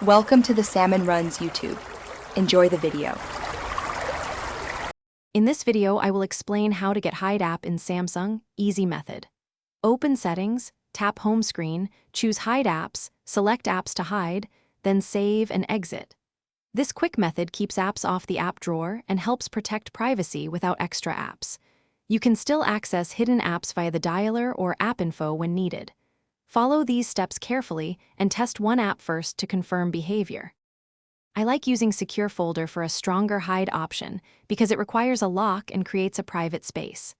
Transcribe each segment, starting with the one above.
Welcome to the Salmon Runs YouTube. Enjoy the video. In this video, I will explain how to get Hide app in Samsung, easy method. Open Settings, tap Home Screen, choose Hide apps, select apps to hide, then save and exit. This quick method keeps apps off the app drawer and helps protect privacy without extra apps. You can still access hidden apps via the dialer or app info when needed. Follow these steps carefully and test one app first to confirm behavior. I like using Secure Folder for a stronger hide option because it requires a lock and creates a private space.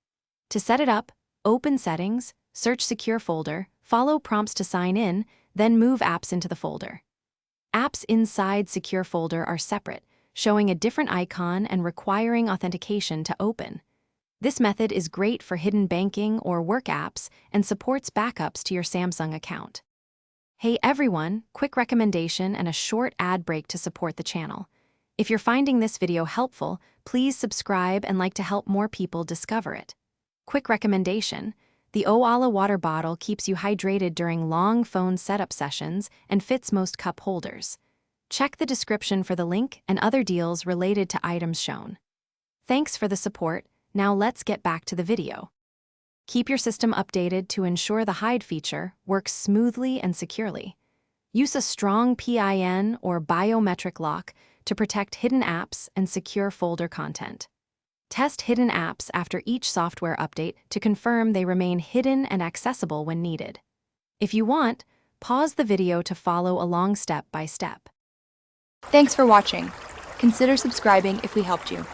To set it up, open Settings, search Secure Folder, follow prompts to sign in, then move apps into the folder. Apps inside Secure Folder are separate, showing a different icon and requiring authentication to open. This method is great for hidden banking or work apps and supports backups to your Samsung account. Hey everyone, quick recommendation and a short ad break to support the channel. If you're finding this video helpful, please subscribe and like to help more people discover it. Quick recommendation: the Oala water bottle keeps you hydrated during long phone setup sessions and fits most cup holders. Check the description for the link and other deals related to items shown. Thanks for the support. Now let's get back to the video. Keep your system updated to ensure the hide feature works smoothly and securely. Use a strong PIN or biometric lock to protect hidden apps and secure folder content. Test hidden apps after each software update to confirm they remain hidden and accessible when needed. If you want, pause the video to follow along step by step. Thanks for watching. Consider subscribing if we helped you.